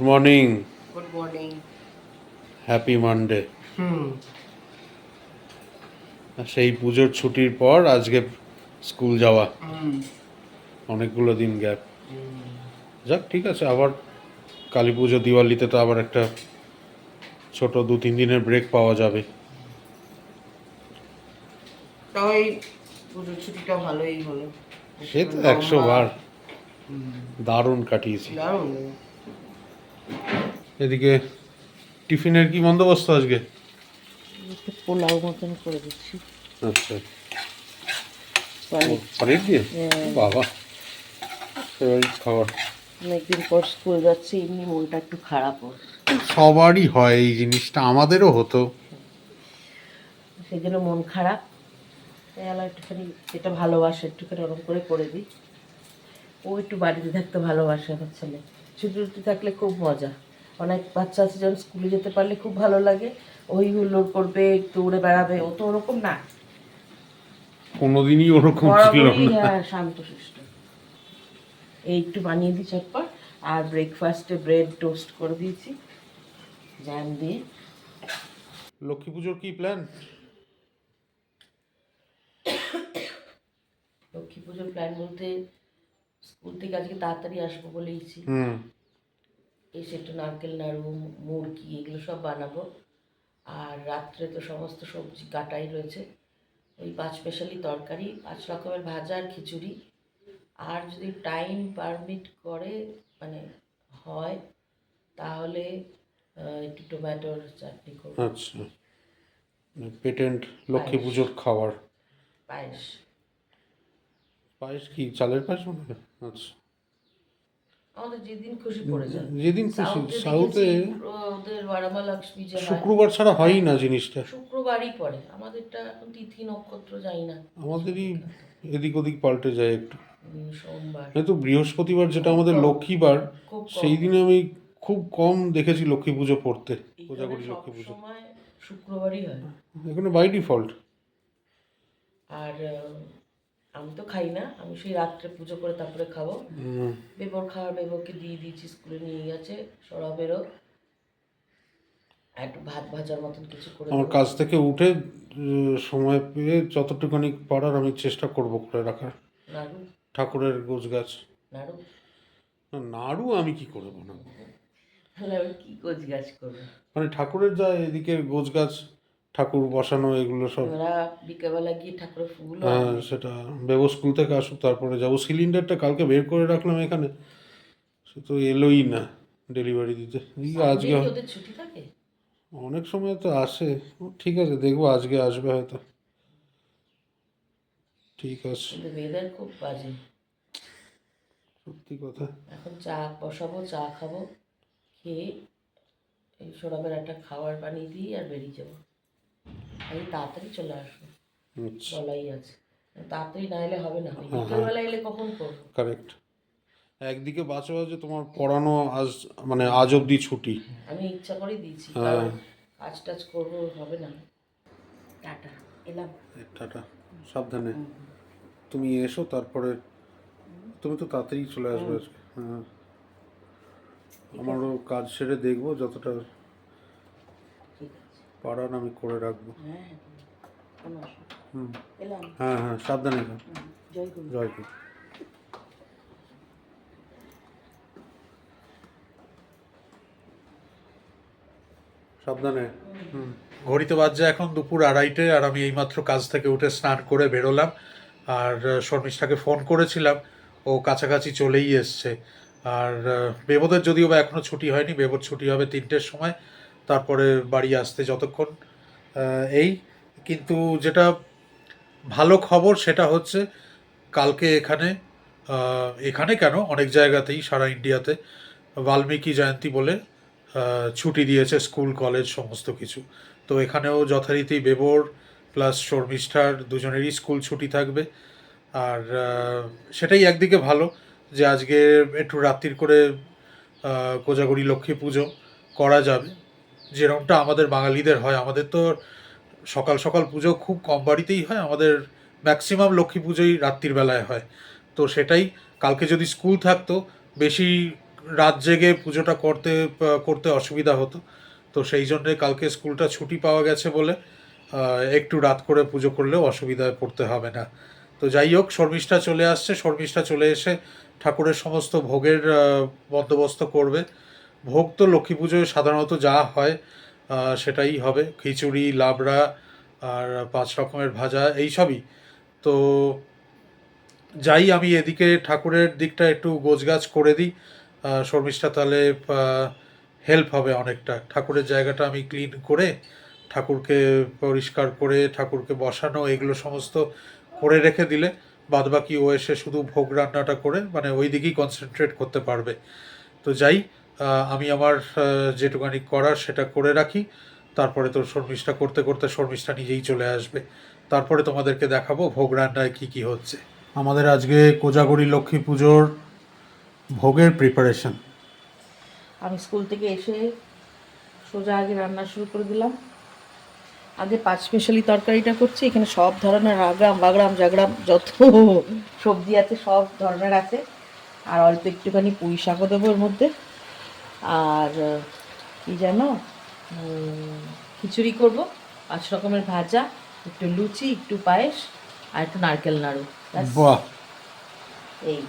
Morning. Good morning. Happy Monday. Hmm. সেই পুজোর ছুটির পর আজকে স্কুল যাওয়া, হুম। অনেকগুলো দিন গ্যাপ। যাক, ঠিক আছে। আবার কালী পুজো দিওয়ালিতে তো আবার একটা ছোট 2-3 দিনের ব্রেক পাওয়া যাবে। তাই পুজোর ছুটিটা ভালোই হলো। সে তো 100 লম্বা। বার হুম। দারুণ কাটিয়েছি। দারুণ। এদিকে টিফিনের কি বন্দোবস্ত আজকে? একটু পোলাও মতন করে দিচ্ছি। আচ্ছা, পনির। পনির দিয়ে? হ্যাঁ। বাবা, ফেভারিট খাবার। অনেকদিন পর স্কুল যাচ্ছি, এমনি মনটা একটু খারাপ হয়। সবারই হয় এই জিনিসটা, আমাদেরও হতো। সেই জন্য মন খারাপ। তাই একটুখানি যেটা ভালোবাসে একটুখানি ওরকম করে দিই। ও একটু বাড়িতে থাকতে ভালোবাসে আমার ছেলে। ছুটি ছুটি থাকলে খুব মজা। অনেক বাচ্চা আছে যখন স্কুলে যেতে পারলে খুব ভালো লাগে, ওই হুল্লোড় করবে, একটু উড়ে বেড়াবে। ও তো ওরকম না, কোনোদিনই ওরকম ছিল বরাবরই না। হ্যাঁ শান্তশিষ্ট। এই একটু বানিয়ে দিই চটপট। আর ব্রেকফাস্টে ব্রেড টোস্ট করে দিয়েছি জ্যাম দিয়ে। লক্ষ্মী পুজোর কি প্ল্যান? লক্ষ্মী পুজোর প্ল্যান বলতে, স্কুল থেকে আজকে তাড়াতাড়ি আসবো বলেইছি। হুম। এসে একটু নারকেল নাড়ু, মুড়কি এগুলো সব বানাবো। আর রাত্রে তো সমস্ত সবজি কাটাই রয়েছে। ওই 5 স্পেশালি তরকারি, 5 রকমের ভাজা আর খিচুড়ি। আর যদি টাইম পারমিট করে, মানে হয়, তাহলে একটু টমেটোর চাটনি করবো। আচ্ছা, পেটেন্ট লক্ষ্মী পায়েস। পুজোর খাবার। পায়েস। পায়েস কি চালের পায়েস বানাবে? আচ্ছা, আমাদের যেদিন খুশি পড়ে যায়। যেদিন খুশি। সাউথে দেখেছি সাউথে ওদের বারামা লক্ষ্মী যে হয়, শুক্রবার ছাড়া হয়ই না জিনিসটা। শুক্রবারই পড়ে। আমাদেরটা এখন তিথি নক্ষত্র যাই না। আমাদেরই এদিক ওদিক পাল্টে যায় একটু। সোমবার। হয়তো বৃহস্পতিবার, যেটা খুব আমাদের কম, লক্ষ্মীবার, খুব কম। সেই দিনে আমি খুব কম দেখেছি লক্ষ্মী পুজো পড়তে। এখানে কোজাগরি সব লক্ষ্মী পুজো সময় শুক্রবারই হয়। এখানে বাই ডিফল্ট। আর আমি তো খাই না, আমি সেই রাত্রে পুজো করে তারপরে খাবো। বেবর খাওয়ার, বেবরকে দিয়ে দিয়েছি, স্কুলে নিয়ে গেছে। সৌরভেরও একটু ভাত ভাজার মতন কিছু করে আমার দেবো। কাজ থেকে উঠে সময় পেয়ে যতটুকুনি পারার আমি চেষ্টা করব করে রাখার। নাড়ু। ঠাকুরের গোছ গাছ। নাড়ু। না, নাড়ু আমি কি করে বানাবো? তাহলে আমি কি গোছ গাছ করবো? মানে ঠাকুরের যা এদিকে গোছ গাছ, ঠাকুর বসানো, এগুলো সব। ওরা বিকেলবেলা গিয়ে ঠাকুরের ফুলও হ্যাঁ, আনবে। সেটা বেবো স্কুল থেকে আসুক তারপরে যাবো। সিলিন্ডারটা কালকে বের করে রাখলাম এখানে, সে তো এলোই না ডেলিভারি দিতে। সানডে আজকে কি ওদের ছুটি থাকে? অনেক সময় তো আসে। ঠিক আছে, দেখবো আজকে আসবে হয়তো। ঠিক আছে। কিন্তু ওয়েদার খুব বাজে। সত্যি কথা। এখন চা বসাবো, চা খাবো, খেয়ে এই সৌরভের একটা খাবার বানিয়ে দিই আর বেরিয়ে যাবো। আমি তাড়াতাড়ি চলে আসবো, আচ্ছা। বলাই আছে। তাড়াতাড়ি না এলে হবে না, হ্যাঁ, হ্যাঁ, বিকেলবেলা এলে কখন করবো? কারেক্ট। একদিকে বাঁচো যে তোমার পড়ানো আজ, মানে আজ অবধি ছুটি। আমি ইচ্ছা করেই দিয়েছি, হ্যাঁ। কারণ কাজ টাজ করবো, হবে না। টাটা, এলাম। টাটা, সাবধানে। তুমি এসো তারপরে। তুমি তো তাড়াতাড়ি চলে আসবে আজকে। হ্যাঁ, আমারও কাজ সেরে দেখবো যতটা ঠিক আছে। পারার আমি করে রাখবো। হ্যাঁ হ্যাঁ, কোনো অসুবিধা। হুম। এলাম। হ্যাঁ হ্যাঁ, সাবধানে যাও। জয় গুরু। জয় গুরু। সাবধানে। হুম। ঘড়িতে বাজছে এখন দুপুর 2:30, আর আমি এইমাত্র কাজ থেকে উঠে স্নান করে বেরোলাম। আর শর্মিষ্ঠাকে ফোন করেছিলাম, ও কাছাকাছি চলেই এসছে। আর বেবোদের যদিও বা এখনও ছুটি হয়নি, বেবোর ছুটি হবে 3টের সময়, তারপরে বাড়ি আসতে যতক্ষণ এই। কিন্তু যেটা ভালো খবর সেটা হচ্ছে, কালকে এখানে এখানে কেন, অনেক জায়গাতেই সারা ইন্ডিয়াতে বাল্মীকি জয়ন্তী বলে ছুটি দিয়েছে, স্কুল কলেজ সমস্ত কিছু। তো এখানেও যথারীতি বেবোর প্লাস শর্মিষ্ঠার দুজনেরই স্কুল ছুটি থাকবে। আর সেটাই একদিকে ভালো, যে আজকে একটু রাত্রির করে কোজাগরি লক্ষ্মী পুজো করা যাবে, যেরকমটা আমাদের বাঙালিদের হয়। আমাদের তো সকাল সকাল পুজো খুব কম বাড়িতেই হয়, আমাদের ম্যাক্সিমাম লক্ষ্মী পুজোই রাত্রির বেলায় হয়। তো সেটাই, কালকে যদি স্কুল থাকতো বেশি রাত জেগে পুজোটা করতে অসুবিধা হতো, তো সেই জন্যে কালকে স্কুলটা ছুটি পাওয়া গেছে বলে একটু রাত করে পুজো করলেও অসুবিধায় পড়তে হবে না। তো যাই হোক, শর্মিষ্ঠা চলে আসছে, শর্মিষ্ঠা চলে এসে ঠাকুরের সমস্ত ভোগের বন্দোবস্ত করবে। ভোগ তো লক্ষ্মী পুজোয় সাধারণত যা হয় সেটাই হবে, খিচুড়ি, লাবড়া আর 5 রকমের ভাজা, এইসবই। তো যাই, আমি এদিকে ঠাকুরের দিকটা একটু গোছগাছ করে দিই, শর্মিষ্ঠা তাহলে হেল্প হবে অনেকটা। ঠাকুরের জায়গাটা আমি ক্লিন করে, ঠাকুরকে পরিষ্কার করে, ঠাকুরকে বসানো, এগুলো সমস্ত করে রেখে দিলে বাদবাকি ও এসে শুধু ভোগ রান্নাটা করে মানে ওই দিকেই কনসেন্ট্রেট করতে পারবে। তো যাই, আমি আমার যেটুকানি করার সেটা করে রাখি, তারপরে তো শর্মিষ্ঠা করতে করতে শর্মিষ্ঠা নিজেই চলে আসবে, তারপরে তোমাদেরকে দেখাবো ভোগ রান্নায় কী কী হচ্ছে। আমাদের আজকে কোজাগরি লক্ষ্মী পুজোর ভোগের প্রিপারেশন। আমি স্কুল থেকে এসে সোজা আগে রান্না শুরু করে দিলাম। আগে 5 স্পেশালি তরকারিটা করছি। এখানে সব ধরনের আগ্রাম বাগরাম জাগরাম যত সবজি আছে সব ধরনের আছে, আর অল্প একটুখানি পুঁই শাকও দেবো এর মধ্যে। আর কি জানো, খিচুড়ি করব, 5 রকমের ভাজা, একটু লুচি, একটু পায়েস, আর একটু নারকেল নাড়ু। ব্যাস। বাহ, এই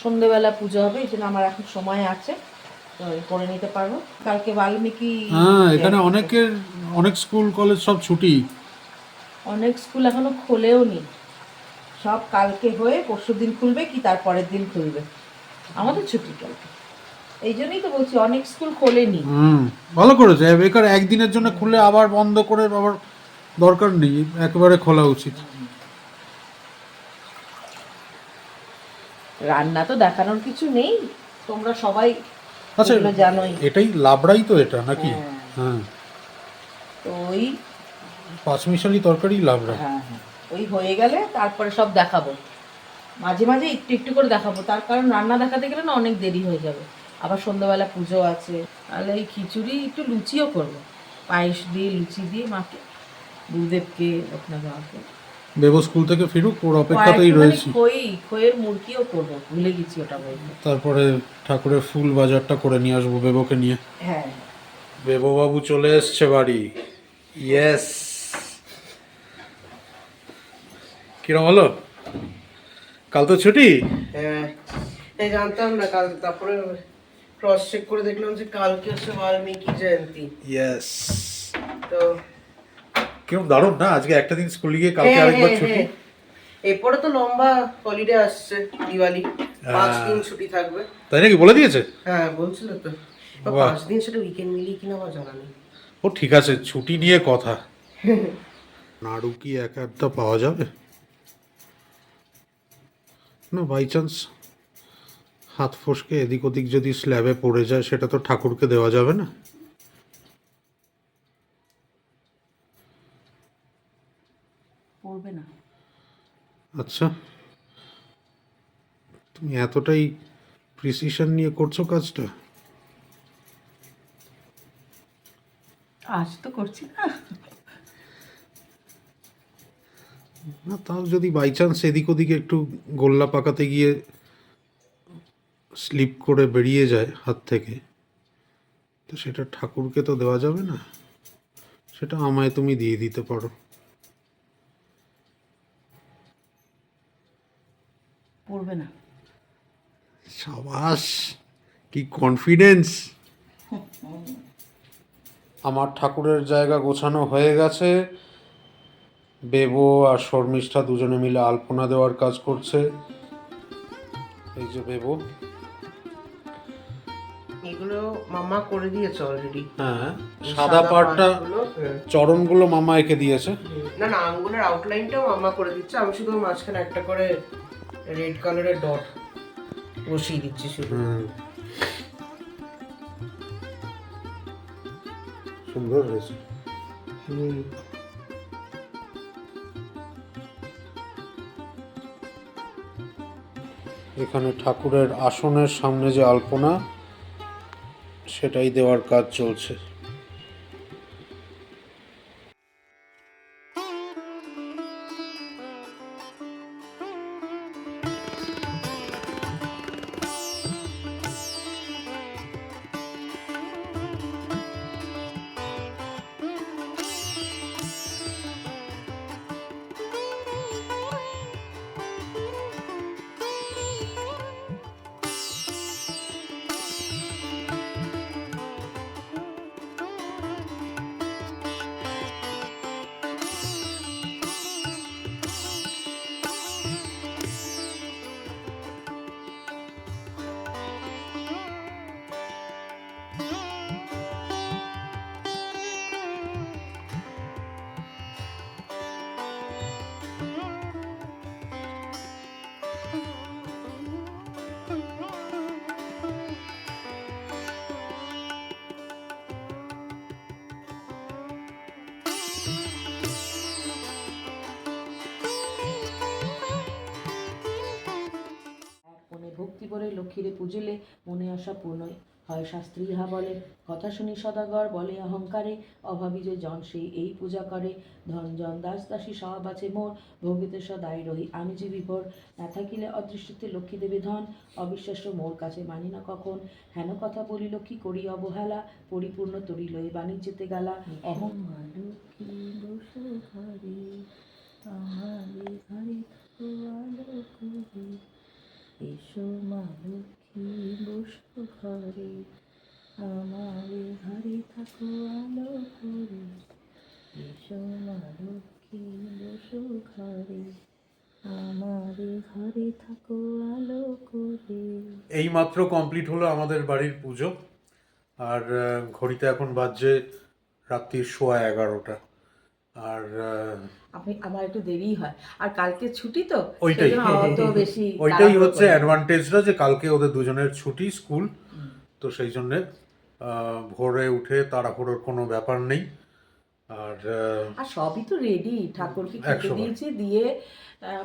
সন্ধেবেলা পুজো হবে, এই জন্য আমার এখন সময় আছে, তো আমি করে নিতে পারবো। কালকে বাল্মীকি, হ্যাঁ এখানে অনেক স্কুল কলেজ সব ছুটি। অনেক স্কুল এখনো খোলেও নি, সব কালকে হয়ে পরশু দিন খুলবে কি তারপরের দিন খুলবে। আমাদের ছুটি কালকে, এই জন্যই তো বলছি অনেক স্কুল খোলেনি। ভালো করেছে, বেকার একদিনের জন্য খুলে আবার বন্ধ করে আবার দরকার নেই, একেবারে খোলা উচিত। রান্না তো দেখানোর কিছু নেই, তোমরা সবাই আচ্ছা, এগুলো জানোই। এটাই লাবড়াই তো এটা নাকি? হ্যাঁ। হ্যাঁ, তো ওই, 5 মিশালি তরকারি লাবড়া। হ্যাঁ হ্যাঁ, ওই হয়ে গেলে তারপরে সব দেখাবো, মাঝে মাঝে একটু একটু করে দেখাবো, তার কারণ রান্না দেখাতে গেলে না অনেক দেরি হয়ে যাবে, আবার সন্ধ্যাবেলা পুজো আছে। তাহলে এই খিচুড়ি, একটু লুচিও করবো, পায়েস দিয়ে লুচি দিয়ে মাকে, গুরুদেবকে, আপনাকে মাকে। বেবো স্কুল থেকে ফিরুক, ওর অপেক্ষাতেই রয়েছি। খইয়ের মুরগিও করবো, ভুলে গেছি ওটা বলবো। তারপরে ঠাকুরের ফুল বাজারটা করে নিয়ে আসবো বেবোকে নিয়ে। হ্যাঁ, বেবো বাবু চলে এসছে বাড়ি। ইয়েস, কিরম হলো? কাল তো ছুটি। হ্যাঁ, এই জানতাম না কাল, তারপরে ক্রস চেক করে দেখলাম যে কালকে হচ্ছে বাল্মীকি জয়ন্তী। ইয়েস, তো কিরম দারুণ না, আজকে একটা দিন স্কুলে গিয়ে কালকে আরেকবার ছুটি। এরপরে তো লম্বা হলিডে আসছে, দিওয়ালি, 5 দিন ছুটি থাকবে। তাই নাকি, বলে দিয়েছে? হ্যাঁ বলছিল তো, বাহ। 5 দিন সেটা উইকেন্ড মিলিয়ে কিনা আমার জানা নেই। ও ঠিক আছে, ছুটি নিয়ে কথা। নাড়ু কি এক আধটা পাওয়া যাবে না? বাই চান্স হাত ফসকে এদিক ওদিক যদি স্ল্যাবে পড়ে যায়, সেটা তো ঠাকুরকে দেওয়া যাবে না। পড়বে না। আচ্ছা, তুমি এতটাই প্রিসিশন নিয়ে করছো কাজটা? আজ তো করছি না। না, তাও যদি বাই চান্স এদিক ওদিকে একটু গোল্লা পাকাতে গিয়ে স্লিপ করে বেরিয়ে যায় হাত থেকে, তো সেটা ঠাকুরকে তো দেওয়া যাবে না, সেটা আমায় তুমি দিয়ে দিতে পারো। পড়বে না। সাবাস, কি কনফিডেন্স! আমার ঠাকুরের জায়গা গোছানো হয়ে গেছে। বেবো আর শর্মিষ্ঠা দুজনে মিলে আলপনা দেওয়ার কাজ করছে। এই যে বেবো, এগুলো মামা করে দিয়েছে অলরেডি। হ্যাঁ, সাদা পাড়টা, চরণগুলো মামা এঁকে দিয়েছে। না না, আঙ্গুলের আউটলাইনটাও মামা করে দিচ্ছে, আমি শুধু মাঝখানে একটা করে রেড কালারের ডট বসিয়ে দিচ্ছি শুধু। সুন্দর হয়েছে। এখানে ঠাকুরের আসনের সামনে যে আলপনা, সেটাই দেওয়ার কাজ চলছে। বলে লক্ষ্মীরে পুজিলে মনে আশা পূর্ণই হয়। শাস্ত্রী ইহা বলে, কথা শুনি সদাগর বলে অহংকারে, অভাবী যে জন সেই এই পূজা করে। ধন জন দাস দাসী সব আছে মোর, ভোগিতে সদাই রহি আমি যে বিভোর। না থাকিলে অদৃষ্টতে লক্ষ্মী দেবে ধন, অবিশ্বাস্য মোর কাছে মানি না কখন। হেন কথা বলি লক্ষ্মী করি অবহেলা, পরিপূর্ণ তরি লয়ে বাণিজ্যতে গেলা। অহং লক্ষ্মী বসো ঘরে, আমারে ঘরে থাকো আলো করে। এসো মা লক্ষ্মী বসো ঘরে, আমারে ঘরে থাকো আলো করে। এসো মা লক্ষ্মী বসো ঘরে, আমারে ঘরে থাকো আলো করে। এই মাত্র কমপ্লিট হলো আমাদের বাড়ির পুজো। আর ঘড়িতে এখন বাজছে রাত্রির 11:15। আর আমার একটু দেরি হয়, আর কালকে ছুটি তো ওইটাই সেজন্য অত বেশি ওইটাই তাড়াহুড়ো হচ্ছে করি না। অ্যাডভান্টেজটা, যে কালকে ওদের দুজনের ছুটি স্কুল, তো সেই জন্যে ভোরে উঠে তাড়াহুড়োর কোনো ব্যাপার নেই। আর আর সবই তো রেডি, ঠাকুরকে খেতে 100 বার। দিয়েছি, দিয়ে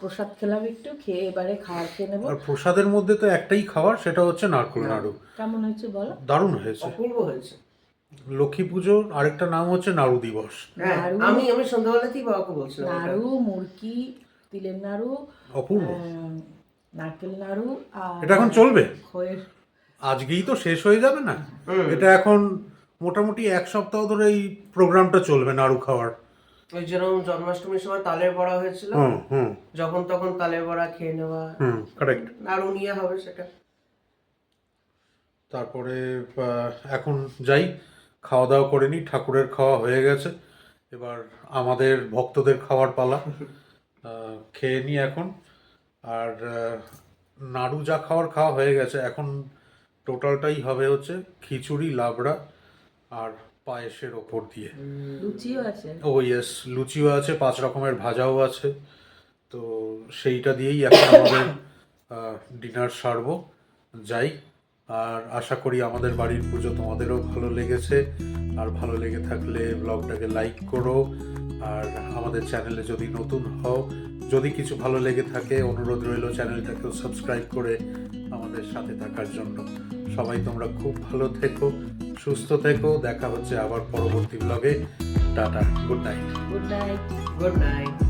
প্রসাদ খেলাম একটু, খেয়ে এবারে খাওয়ার খেয়ে নেবো। আর প্রসাদের মধ্যে তো একটাই খাবার, সেটা হচ্ছে নারকেল নাড়ু। কেমন হয়েছে বলো? দারুণ হয়েছে। অপূর্ব হয়েছে। লক্ষ্মী পুজোর আরেকটা নাম হচ্ছে নাড়ু দিবস। হ্যাঁ, নাড়ু- আমি সন্ধ্যাবেলাতেই বাবাকে বলছিলাম ওটা। নাড়ু, মুরকি, তিলের নাড়ু, অপূর্ব। নারকেল নাড়ু, আর এটা এখন চলবে, খয়ের। আজকেই তো শেষ হয়ে যাবে না? এটা এখন মোটামুটি 1 সপ্তাহ ধরে এই প্রোগ্রামটা চলবে নাড়ু খাওয়ার। ওই যেরকম জন্মাষ্টমীর সময় তালের বড়া হয়েছিল, হুম হুম যখন তখন তালের বড়া খেয়ে নেওয়া, কারেক্ট। নাড়ু নিয়ে হবে সেটা। তারপরে এখন যাই, খাওয়া দাওয়া করে নিই। ঠাকুরের খাওয়া হয়ে গেছে, এবার আমাদের ভক্তদের খাওয়ার পালা। খেয়ে নিই এখন। আর নাড়ু যা খাওয়া হয়ে গেছে, এখন টোটালটাই হবে হচ্ছে খিচুড়ি, লাবড়া আর পায়েসের ওপর দিয়ে। লুচিও আছে। ও ইয়েস, লুচিও আছে, 5 রকমের ভাজাও আছে। তো সেইটা দিয়েই এখন আমাদের ডিনার সারবো। যাই, আর আশা করি আমাদের বাড়ির পুজো তোমাদেরও ভালো লেগেছে। আর ভালো লেগে থাকলে ব্লগটাকে লাইক করো। আর আমাদের চ্যানেলে যদি নতুন হও, যদি কিছু ভালো লেগে থাকে, অনুরোধ রইল চ্যানেলটাকেও সাবস্ক্রাইব করে আমাদের সাথে থাকার জন্য। সবাই তোমরা খুব ভালো থেকো, সুস্থ থেকো। দেখা হচ্ছে আবার পরবর্তী ব্লগে। Tata, good night. Good night. Good night.